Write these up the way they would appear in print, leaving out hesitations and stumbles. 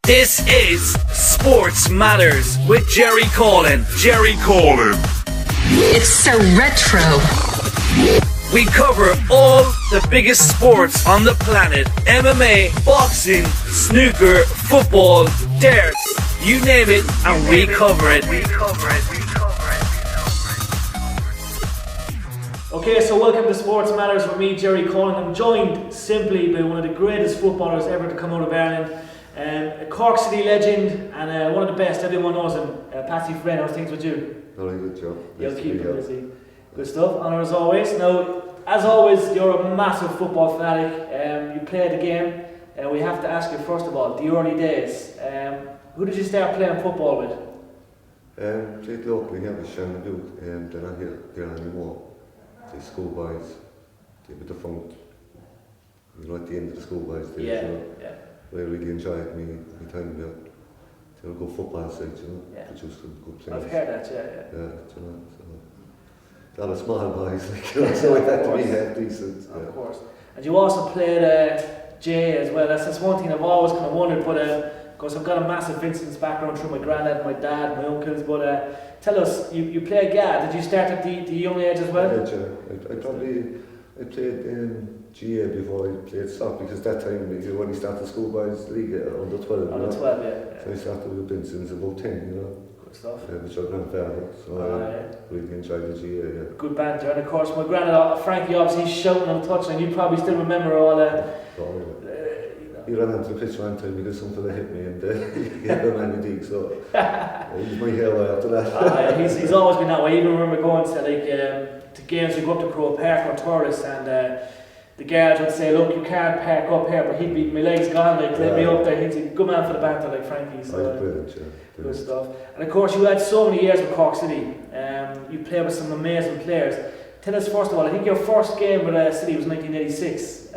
This is Sports Matters with Jerry Coughlan. It's so retro. We cover all the biggest sports on the planet. MMA, boxing, snooker, football, darts, you name it, and we cover it. Okay, so welcome to Sports Matters with me, Jerry Coughlan. I'm joined simply by one of the greatest footballers ever to come out of Ireland, a Cork City legend and one of the best, everyone knows him, Patsy Freyne. How's things with you? Very good job. You'll keep him busy. Good stuff, honour as always. Now, as always, you're a massive football fanatic. You play the game. We have to ask you, first of all, the early days. Who did you start playing football with? Played locally here with Shannon Duke, and they're not here anymore. The schoolboys, they were defunct. You know, at the end of the schoolboys days, Yeah. I really enjoyed my time there. They were good football sides, produced good players. I've heard that, Yeah, so they were small boys, so it had to be decent. Of course. And you also played Jay as well. That's one thing I've always kind of wondered, but because I've got a massive Vincent's background through my granddad, my dad, my uncles, but tell us, you play GA. Did you start at the young age as well? I played GA before I played SOC, because that time when you started schoolboys league under 12. Under 12, yeah. So I started with Vincent's about 10, Good stuff. With your grandfather, so I really enjoyed the GA, Good banter, and of course my granddad, Frankie, obviously he's shouting on the touchline. You probably still remember all that. He ran onto the pitch one time because some fella hit me and he hit the man in the dig, so he's my hero after that. He's always been that way. I even remember going to to games. We go up to Crow Park or tourists, and the guards would say, "Look, you can't park up here," but he'd be, my legs gone, like let me up there. He's a good man for the banter, like Frankie. So brilliant. Good stuff. And of course, you had so many years with Cork City. You played with some amazing players. Tell us first of all, I think your first game with City was 1986.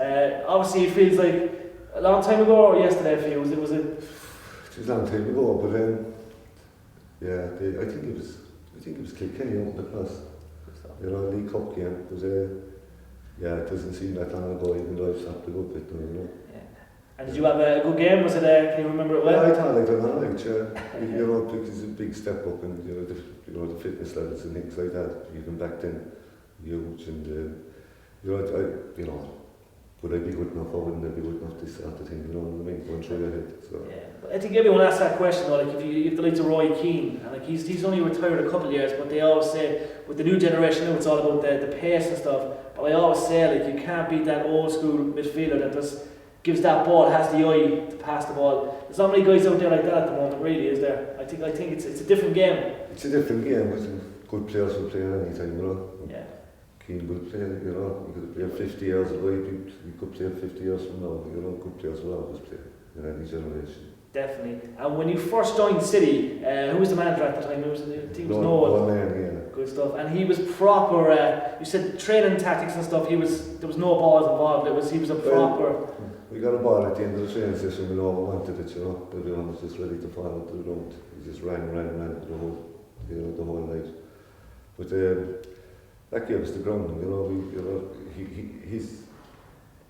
Obviously, it feels like a long time ago or yesterday for you. It was a long time ago, but I think it was Kilkenny on the class. League Cup game. It was it doesn't seem that long ago, even though I've stopped a good bit now, Yeah. And did you have a good game? Was it? Can you remember it well? Yeah, I thought I done alright. Because it's a big step up, and the fitness levels and things like that. Even back then, huge, and would I be good enough or wouldn't I be good enough, this sort of thing, going through your head. So. Yeah, but I think everyone asks that question though, like if you have the likes of Roy Keane, and like he's only retired a couple of years, but they always say, with the new generation now, it's all about the pace and stuff, but I always say, like, you can't beat that old school midfielder that just gives that ball, has the eye to pass the ball. There's not many guys out there like that at the moment, really, is there? I think it's a different game. It's a different game, but good players will play at any time, Yeah. Keane will play, he could play 50 years ago, he could play 50 years from now, good players will always play in any generation. Definitely. And when you first joined City, who was the manager at the time? I think it was Noel O'Mahony, Good stuff. And he was proper, you said training tactics and stuff, there was no balls involved, he was a proper... We got a ball at the end of the training session, we all wanted it, everyone was just ready to fall into the ground. He just ran the whole night. But that gave us the ground, his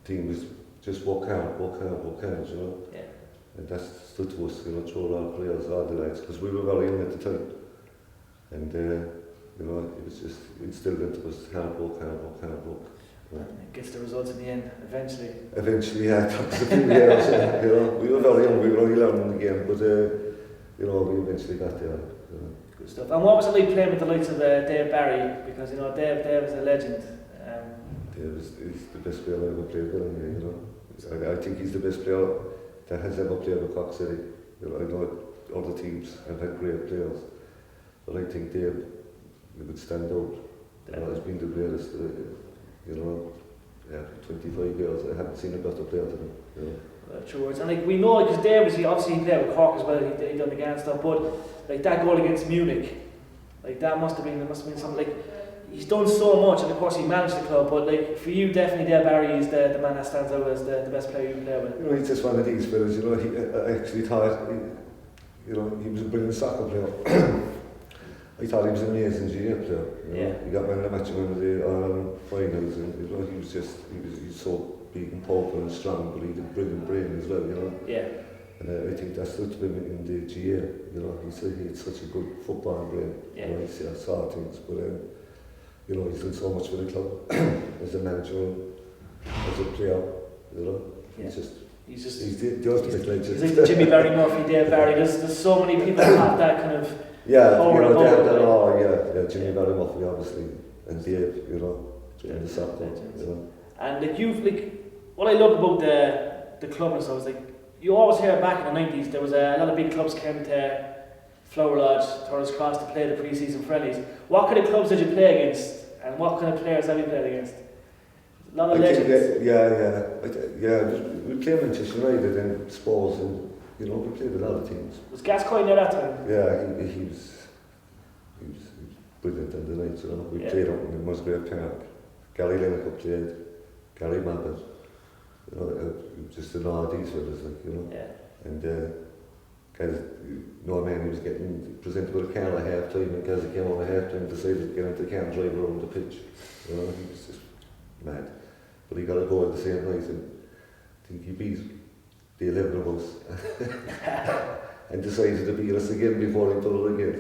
team was just work hard, Yeah. And that stood to us, through all players, all the lads, because we were very young at the time. And, it was just instilled into us, hard work. It gets the results in the end, eventually. Eventually, yeah, it took us a few years, we were very young, we were only learning the game, but, we eventually got there. Good stuff. And what was it like playing with the likes of Dave Barry? Because, Dave is a legend. Dave is the best player I ever played with, I think he's the best player that has ever played with Cork City. I know other teams have had great players, but I think Dave would stand out. He's been the greatest. 25 years, I haven't seen a better player than him. True words. And we know, because Dave he played with Cork as well. He done the GAN stuff, but that goal against Munich, there must have been something. He's done so much, and of course he managed the club, but for you, definitely Dave Barry is the man that stands out as the best player you can play with. He's just one of these players, I actually thought, he was a brilliant soccer player. I thought he was an amazing GA player. He got man of the match in one of the finals, and he was so big and powerful and strong, but he had a brilliant brain as well, Yeah. And I think that's such him in the GA, you know, he had such a good football brain, you know, I saw things, but you know, he's done so much for the club, as a manager, as a player, you know, he's the ultimate legend. He's like the Jimmy Barry Murphy, Dave Barry, there's so many people that have that kind of power you know, they have that, Jimmy Barry Murphy obviously, and Dave, you know, in the soccer, you know. And what I love about the club and stuff is you always hear back in the 90s there was a lot of big clubs came to Flower Lodge, Turner's Cross to play the pre-season friendlies. What kind of clubs did you play against, and what kind of players have you played against? A lot of legends. We played Manchester United and Spurs, and you know, we played a lot of teams. Was Gascoigne there that time? Yeah, he was brilliant on the night, you know. We played up in Musgrave Park. Gary Lineker played, Gary Mabbott, you know, just to know these fellas, you know. Yeah. And guys, Noel O'Mahony was getting presented with a can at half time, and guys that came on at half time decided to get into the can and drive around the pitch. You know, he was just mad. But he got a goal the same night, and I think he beat the 11 of us and decided to beat us again before he pulled it again.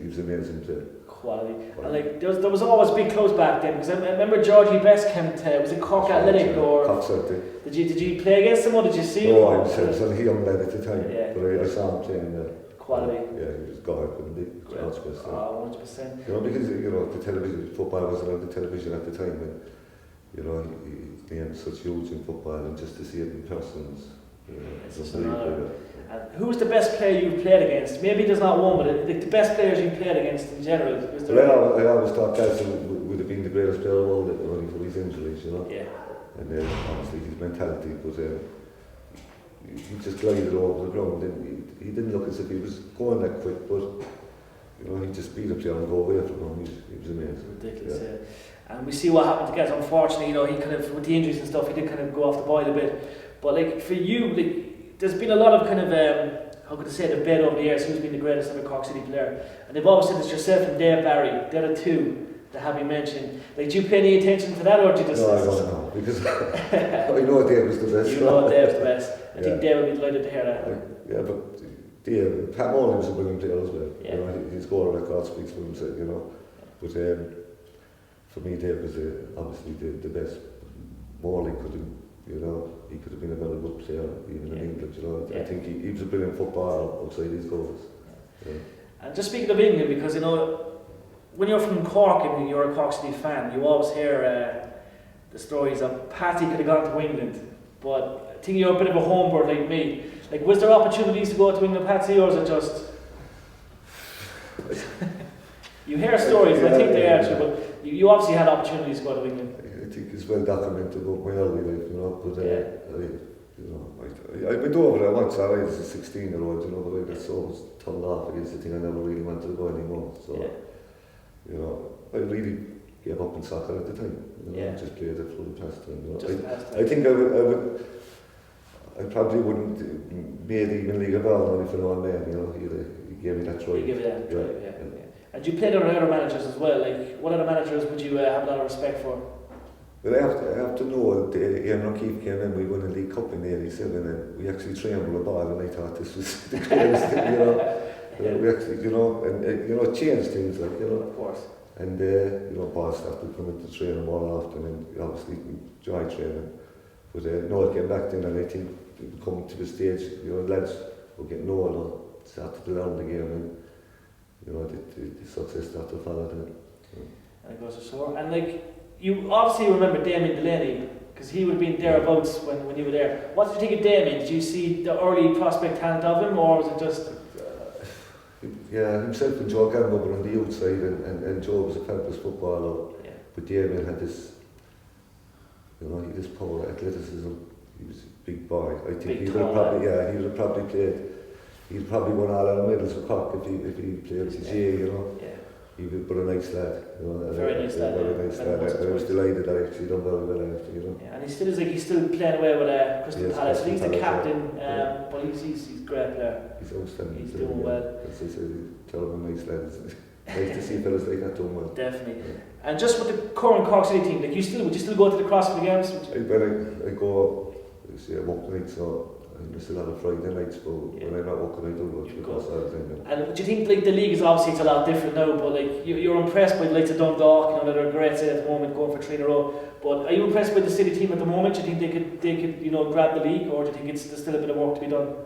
He was an amazing player. Quality. And there was always big clubs back then, because I remember Georgie Best came to, was it Cork Athletic or? Cork Celtic. Did you play against him or did you see him? No, I was only a young lad at the time, but I saw him playing there. Quality. Yeah, he was God, couldn't he? 100%. You know, because you know the television, football wasn't on the television at the time, and you know his name was such huge in football, and just to see it in person, it's just an honour. And who was the best player you played against? Maybe there's not one, but the best players you played against in general. I always thought Tyson would have been the greatest player of all, only for his injuries, you know. Yeah. And then obviously his mentality, but he just glided over the ground, and he didn't look as if he was going that quick, but you know, he just beat a player and go away from him. He was amazing. Ridiculous, yeah. And we see what happened to guys. Unfortunately, you know, he kind of, with the injuries and stuff, he did kind of go off the boil a bit. But for you, there's been a lot of kind of, how could I say, debate over the years who's been the greatest ever Cork City player. And they've always said it's yourself and Dave Barry. They're the two that have been mentioned. Did you pay any attention to that, or did you just... No, I don't know, because I know Dave was the best. You know Dave's the best. I think Dave would be delighted to hear that. But Dave, Pat Morley was a brilliant player as well. Yeah. You know, his goal record speaks for himself, you know. But for me, Dave was obviously the best. Morley could have, you know, he could have been a very good player even in England, you know. I think he was a brilliant footballer outside his goals. Yeah. And just speaking of England, because you know, when you're from Cork and you're a Cork City fan, you always hear the stories of Patsy could have gone to England, but I think you're a bit of a homebird like me. Was there opportunities to go to England, Patsy, or is it just... You hear stories, and I think they are true, but you obviously had opportunities to go to England. I think it's well documented about my early life, you know, but I went over there once, I was a 16-year-old, you know, but I got so turned off against the thing, I never really wanted to go anymore, so, you know, I really gave up in soccer at the time, you know, just played it for the pastime, you know. I think I probably wouldn't made even League of Ireland if I know a man, you know, he gave me that try. He gave you that try, yeah. And you played under other managers as well, what other managers would you have a lot of respect for? Well, I have to know that Ian O'Keefe came in, we won a League Cup in '87, and we actually trained with a ball, and I thought this was the greatest thing, you know. We actually, you know, and you know, it changed things, like, you know. Of course. And you know, Paul started coming to training more often, and obviously enjoyed training. But Noel came back then, and I think coming to the stage, you know, lads were getting Noel or started to learn the game, and you know, the success started to follow then. And it goes to show. And you obviously remember Damian Delaney, because he would have been thereabouts when you were there. What did you think of Damian? Did you see the early prospect talent of him, or was it just... himself and Joe Gamble were on the outside, and Joe was a fabulous footballer. Yeah. But Damian had this, you know, this power, athleticism. He was a big boy. I think he would have probably played. He'd probably won all our medals for Cork if he played CGA, you know. Yeah. He was but a nice lad, you know. Very nice lad. I was delighted that I actually done very well after, you know. Yeah, and he's still playing away with Crystal Palace. He's the captain, but he's a great player. He's outstanding. He's doing well. As I said, terrible nice lad. Nice to see fellas like that doing well. Definitely. Yeah. And just with the current Cork City team, would you still go to the CrossFit games? I go. I work night, so I miss a lot of Friday nights, but when I'm not working, I do it because I was in. And do you think like the league is obviously it's a lot different now, but like you're impressed by the likes of Dundalk, you know, they're a great side at the moment, going for 3 in a row. But are you impressed by the City team at the moment? Do you think they could you know grab the league, or do you think there's still a bit of work to be done?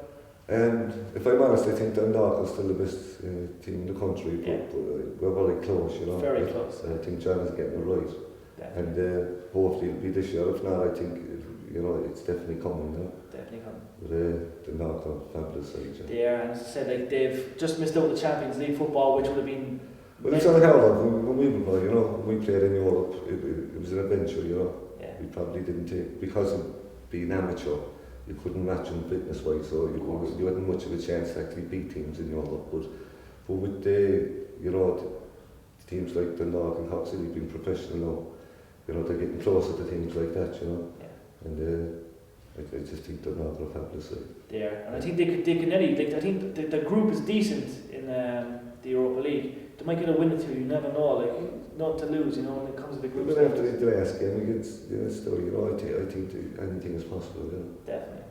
If I'm honest, I think Dundalk is still the best team in the country, but we're very close, you know. Very close. I think John is getting it right. Definitely. And hopefully it'll be this year. If not, I think you know it's definitely coming. You know? Definitely coming. But Dundalk are fabulous side. They are, and as I said, like they've just missed out the Champions League football, which would have been. Well, it's unheard of when we were, you know, when we played in Europe. It was an adventure, you know. Yeah. We probably didn't take because of being amateur. You couldn't match them fitness-wise, so you hadn't much of a chance to actually beat teams in Europe. But with you know, the teams like Dundalk and Cork City being professional now, you know, they're getting closer to things like that, you know. Yeah. And I just think Dundalk are fabulous. They are, and I think they could nearly. Like, I think the group is decent in the Europa League. They might get a win or two. You never know. Like, not to lose, you know, when it comes to the group. But after the last game against still, you know, I think anything is possible. You know. Definitely.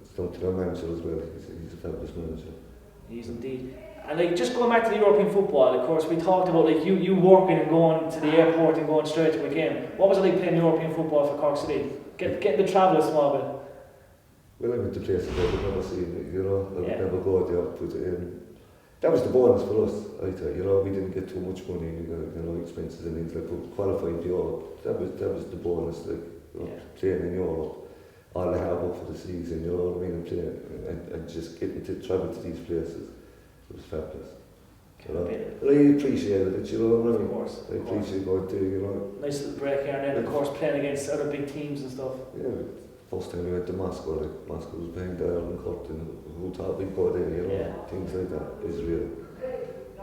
It's down to their manager as well. He's a fabulous manager. He's indeed. And like just going back to the European football, of course, we talked about like you working and going to the airport and going straight to a game. What was it like playing European football for Cork City? Getting the travel a small bit. Well, I went to places I would never see, you know. I would never go there, but that was the bonus for us. I tell you, you know, we didn't get too much money, you know, expenses and things like. But qualifying to Europe, that was the bonus, like you know, playing in Europe. All the hard work for the season, you know what I mean, and playing and just getting to travel to these places. It was fabulous. You know? But I appreciated it, you know what I mean? Of course. I appreciate going to, you know. Nice little break here and then, of course, playing against other big teams and stuff. Yeah, first time we went to Moscow, like Moscow was playing there in Curtin, who thought we'd go there, you know, things like that. Israel.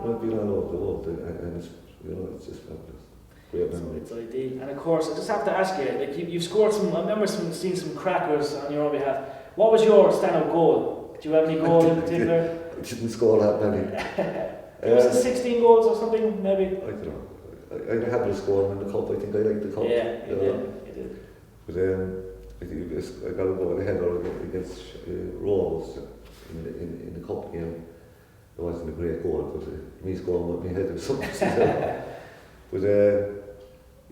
You know, being all over the world, and it's, you know, it's just fabulous. It's ideal. And of course, I just have to ask you, like you've scored some, I remember seeing some crackers on your own behalf. What was your stand-up goal? Do you have any goals in particular? I didn't score that many. Was it 16 goals or something, maybe? I don't know. I had to score in the cup. I think I liked the cup. Yeah, you did. But I think I got a goal ahead against Rolls in the cup game. It wasn't a great goal, but me scoring with my head or something. But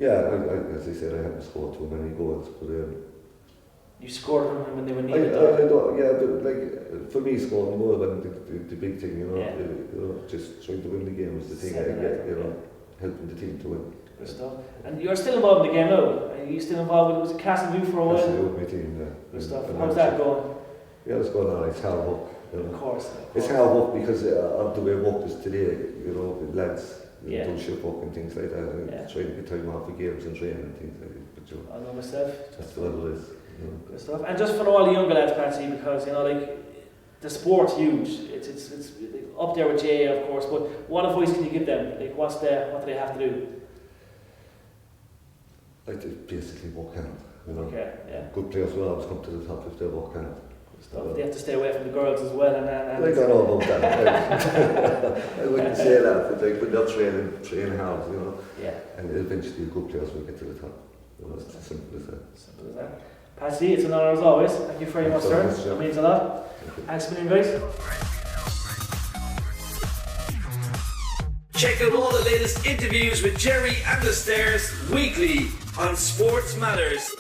as I said, I haven't scored too many goals. But you scored them when they were needed. But like for me, scoring more than the big thing, you know. You know, just trying to win the game was the thing. You know, helping the team to win. Good stuff. And you're still involved in the game now. Are you still involved with? Was it Castleview for a while? Castleview, my team. Yeah. Good stuff. How's that going? Yeah, it's going on. It's hard work. You know. Of course. It's hard work because of the way work is today. You know, with lads. Do shift work and things like that, and trying to get time off for games and training and things like that. But I know myself. That's what it is. You know. Good stuff. And just for all the younger lads, Patsy, because you know, like the sport's huge. It's up there with GA, of course. But what advice can you give them? Like, what do they have to do? Like to basically work hard. You know. Okay. Yeah. Good players will always come to the top if they work hard. They have to stay away from the girls as well. And I don't know about that. I wouldn't say that, but like when they're training hard, you know. Yeah. And eventually good players will get to the top. You know, it's as simple as that. Simple as that. Patsy, it's an honour as always. Thank you very much, sir. It means a lot. Thanks for being guys. Check out all the latest interviews with Jerry and the Stairs weekly on SportsMatters.